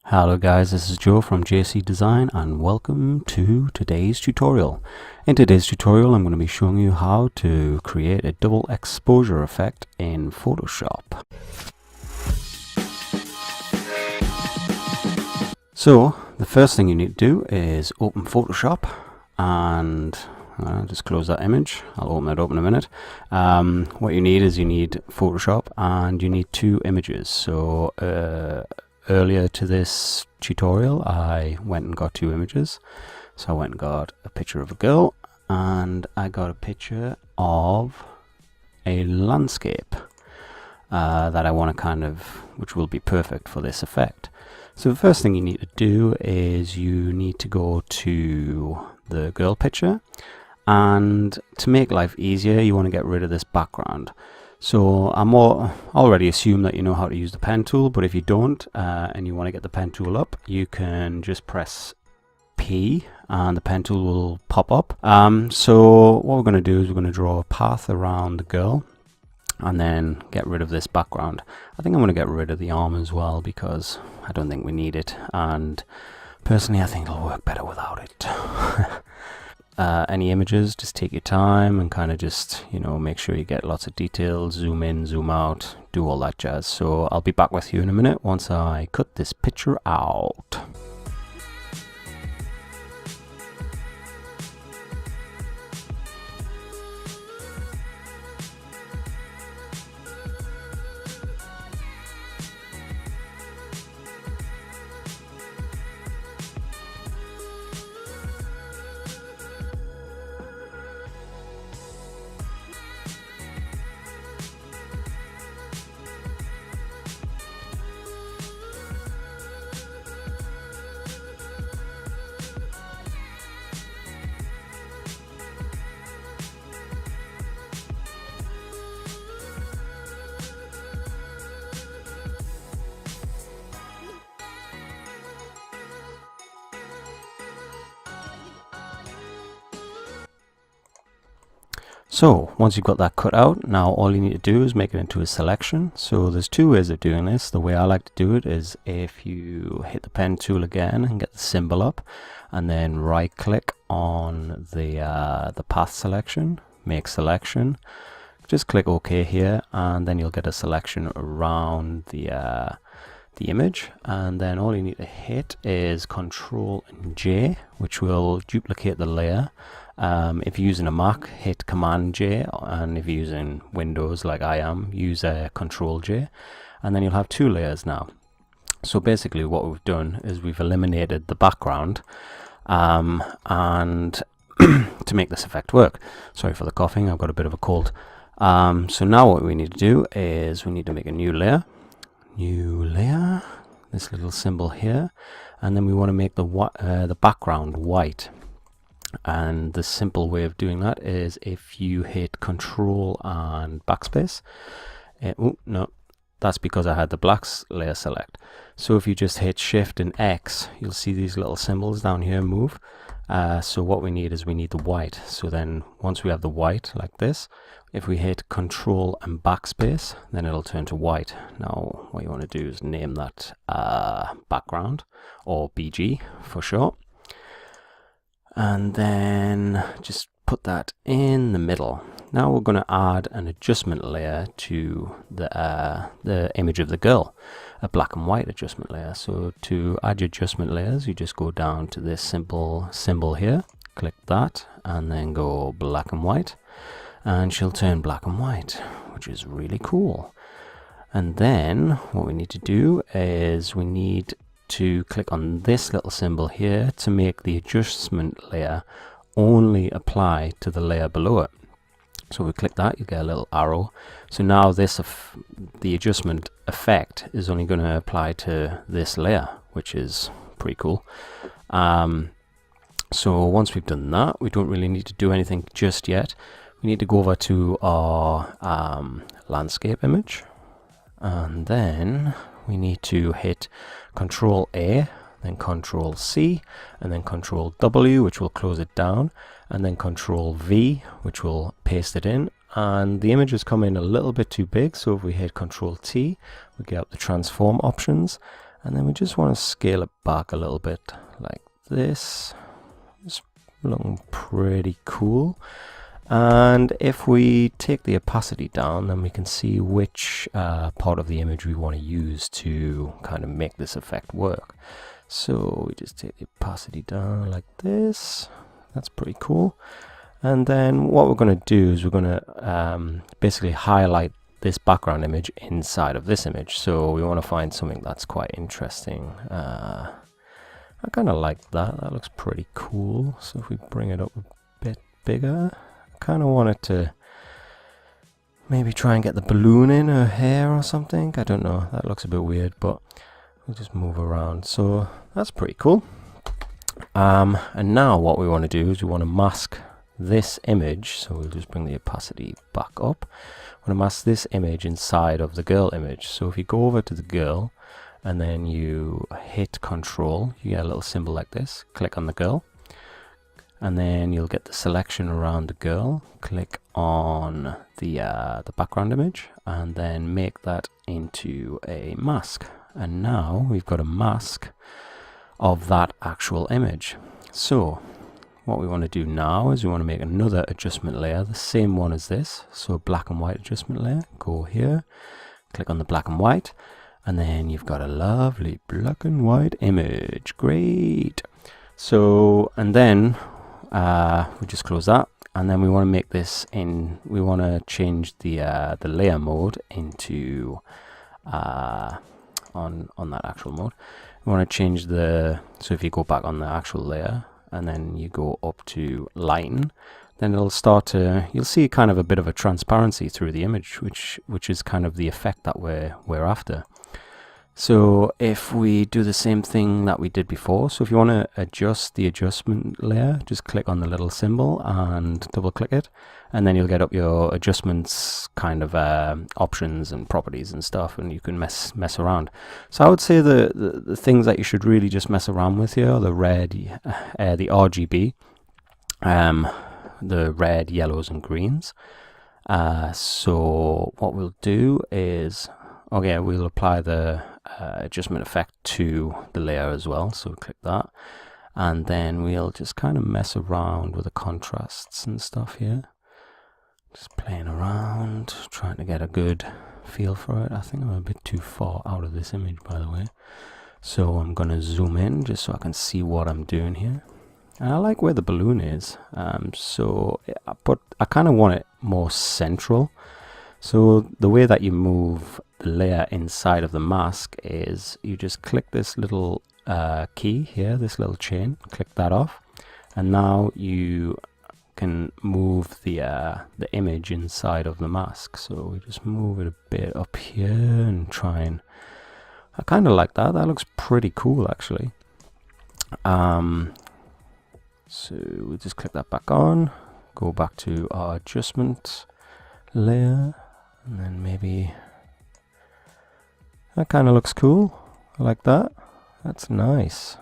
Hello guys, this is Joe from J.C.DESIGN and welcome to today's tutorial. In today's tutorial I'm going to be showing you how to create a double exposure effect in Photoshop. So the first thing you need to do is open Photoshop and just close that image. I'll open it up in a minute. What you need is you need Photoshop and you need two images. So earlier to this tutorial I went and got two images. So I went and got a picture of a girl and I got a picture of a landscape that I want to which will be perfect for this effect. So the first thing you need to do is you need to go to the girl picture, and to make life easier you want to get rid of this background. So I'm already assume that you know how to use the pen tool, but if you don't and you want to get the pen tool up, you can just press P and the pen tool will pop up. So what we're going to do is we're going to draw a path around the girl and then get rid of this background. I think I'm going to get rid of the arm as well because I don't think we need it, and personally I think it'll work better without it. Any images, just take your time and kind of just, make sure you get lots of details, zoom in, zoom out, do all that jazz. So I'll be back with you in a minute once I cut this picture out. So once you've got that cut out, now all you need to do is make it into a selection. So there's two ways of doing this. The way I like to do it is if you hit the pen tool again and get the symbol up, and then right click on the path selection, make selection, just click OK here, and then you'll get a selection around the image, and then all you need to hit is Control J, which will duplicate the layer. If you're using a Mac, hit Command J, and if you're using Windows like I am, use Control J, and then you'll have two layers now. So basically what we've done is we've eliminated the background and to make this effect work. Sorry for the coughing, I've got a bit of a cold. So now what we need to do is we need to make a new layer, this little symbol here, and then we want to make the background white. And the simple way of doing that is if you hit Control and Backspace. Oh no, that's because I had the black layer select. So if you just hit Shift and X, you'll see these little symbols down here move. So what we need is we need the white. So then once we have the white like this, if we hit Control and Backspace, then it'll turn to white. Now what you want to do is name that background, or BG for short. And then just put that in the middle. Now we're going to add an adjustment layer to the image of the girl, a black and white adjustment layer. So to add your adjustment layers, you just go down to this simple symbol here, click that, and then go black and white, and she'll turn black and white, which is really cool. And then what we need to do is we need to click on this little symbol here to make the adjustment layer only apply to the layer below it. So we click that, you get a little arrow. So now the adjustment effect is only going to apply to this layer, which is pretty cool. So once we've done that, we don't really need to do anything just yet. We need to go over to our landscape image, and then we need to hit Control A, then Control C, and then Control W, which will close it down, and then Control V, which will paste it in. And the image is coming a little bit too big, so if we hit Control T, we get up the transform options, And then we just want to scale it back a little bit like this. It's looking pretty cool. And if we take the opacity down, then we can see which part of the image we want to use to kind of make this effect work. So we just take the opacity down like this. That's pretty cool. And then what we're going to do is we're going to basically highlight this background image inside of this image. So we want to find something that's quite interesting. I kind of like that. That looks pretty cool. So if we bring it up a bit bigger, I kind of want it to maybe try and get the balloon in her hair or something. I don't know. That looks a bit weird, but we'll just move around. So that's pretty cool. And now what we want to do is we want to mask this image. So we'll just bring the opacity back up. I'm going to mask this image inside of the girl image. So if you go over to the girl and then you hit Control, you get a little symbol like this. Click on the girl, and then you'll get the selection around the girl. Click on the background image, and then make that into a mask. And now we've got a mask of that actual image. So what we want to do now is we want to make another adjustment layer, the same one as this. So black and white adjustment layer. Go here, click on the black and white, and then you've got a lovely black and white image. Great. So, and then we just close that, and then we want to make this in, we want to change the layer mode into on that actual mode. We want to change the, so if you go back on the actual layer and then you go up to lighten, then it'll start to, you'll see kind of a bit of a transparency through the image, which is kind of the effect that we're after. So if we do the same thing that we did before, so if you want to adjust the adjustment layer, just click on the little symbol and double click it, and then you'll get up your adjustments kind of options and properties and stuff, and you can mess around. So I would say the things that you should really just mess around with here are the red, the RGB, the red, yellows and greens. So what we'll do is, okay, we'll apply the adjustment effect to the layer as well. So click that, and then we'll just kind of mess around with the contrasts and stuff here. Just playing around, trying to get a good feel for it. I think I'm a bit too far out of this image, by the way. So I'm going to zoom in just so I can see what I'm doing here. And I like where the balloon is. But I kind of want it more central. So the way that you move the layer inside of the mask is you just click this little key here, this little chain, click that off, and now you can move the image inside of the mask. So we just move it a bit up here and try and, I kind of like that. That looks pretty cool actually. So we just click that back on, go back to our adjustment layer, and then maybe that kind of looks cool. I like that. That's nice.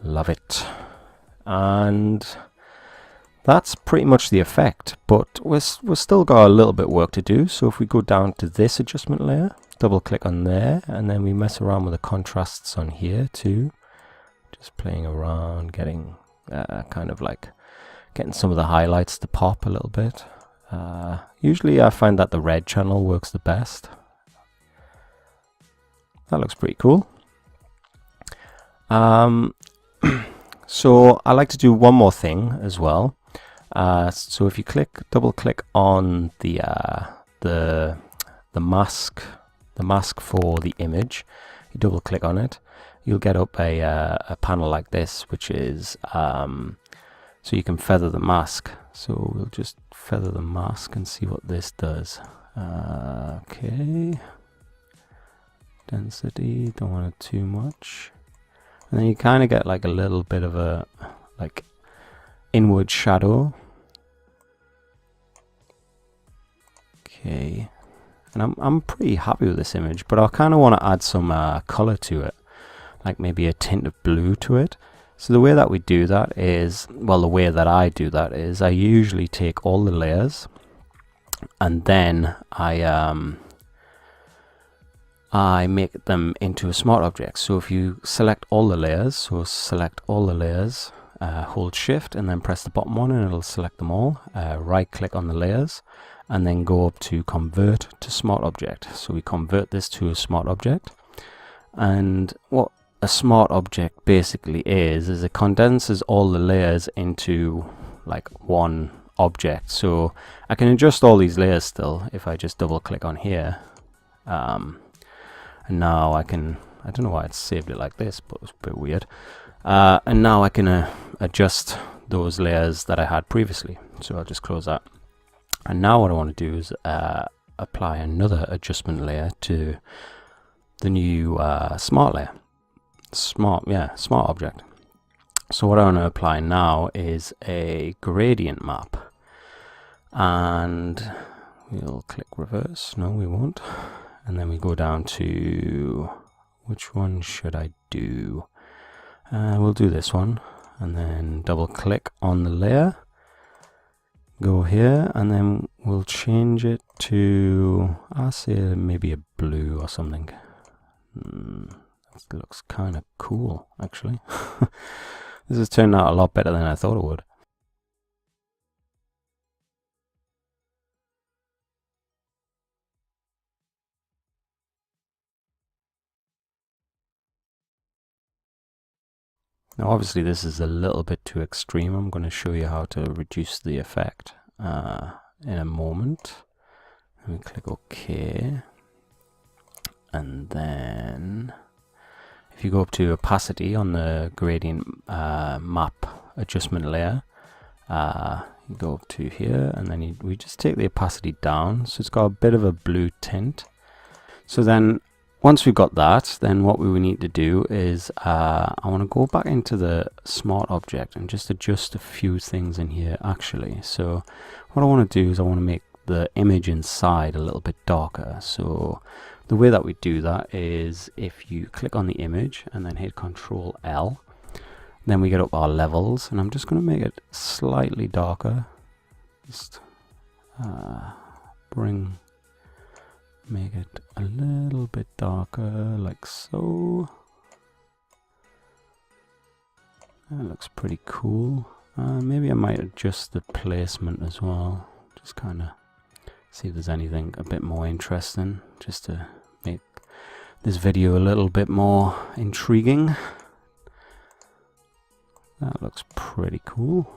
Love it. And that's pretty much the effect, but we've still got a little bit work to do. So if we go down to this adjustment layer, double click on there, and then we mess around with the contrasts on here too. Just playing around, getting kind of like getting some of the highlights to pop a little bit. Usually I find that the red channel works the best. That looks pretty cool. So I like to do one more thing as well. So if you double click on the mask for the image, you double click on it, you'll get up a panel like this, which is so you can feather the mask. So we'll just feather the mask and see what this does. Okay, density, don't want it too much. And then you kind of get like a little bit of a like inward shadow. Okay, and I'm pretty happy with this image, but I kind of want to add some color to it, like maybe a tint of blue to it. So the way that we do that is, well, the way that I do that is I usually take all the layers and then I I make them into a smart object. So if you select all the layers, hold shift and then press the bottom one and it'll select them all. Right click on the layers and then go up to convert to smart object. So we convert this to a smart object. And what a smart object basically is it condenses all the layers into like one object. So I can adjust all these layers still if I just double click on here. And now I don't know why it's saved it like this, but it's a bit weird. And now I can adjust those layers that I had previously. So I'll just close that. And now what I want to do is apply another adjustment layer to the new smart layer. Smart object. So what I want to apply now is a gradient map. And we'll click reverse. No, we won't. And then we go down to, which one should I do? We'll do this one. And then double click on the layer. Go here and then we'll change it to, I'll say maybe a blue or something. That looks kind of cool, actually. This has turned out a lot better than I thought it would. Now obviously this is a little bit too extreme. I'm going to show you how to reduce the effect in a moment. Let me click OK. And then if you go up to opacity on the gradient map adjustment layer, you go up to here and then we just take the opacity down so it's got a bit of a blue tint. So then once we've got that, then what we need to do is I want to go back into the smart object and just adjust a few things in here actually. So what I want to do is I want to make the image inside a little bit darker. So the way that we do that is if you click on the image and then hit Control L, then we get up our levels, and I'm just going to make it slightly darker. Just make it a little bit darker, like so. That looks pretty cool. Maybe I might adjust the placement as well. Just kind of see if there's anything a bit more interesting, just to make this video a little bit more intriguing. That looks pretty cool.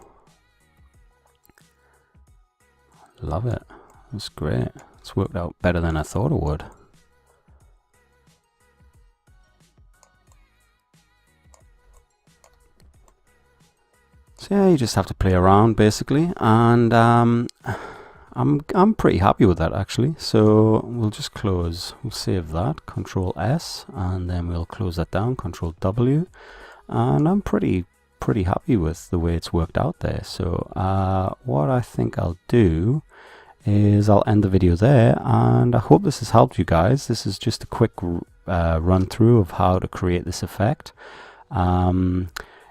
Love it. That's great. It's worked out better than I thought it would. So yeah, you just have to play around basically, and I'm pretty happy with that actually. So we'll just close, we'll save that, Control S, and then we'll close that down, Control W, and I'm pretty happy with the way it's worked out there. So what I think I'll do is I'll end the video there, and I hope this has helped you guys. This is just a quick run through of how to create this effect.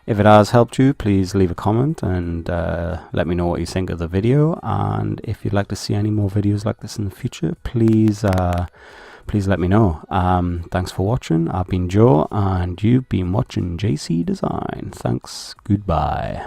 If it has helped you, please leave a comment and let me know what you think of the video. And if you'd like to see any more videos like this in the future, please let me know. Thanks for watching. I've been Joe, and you've been watching J.C.DESIGN. Thanks. Goodbye.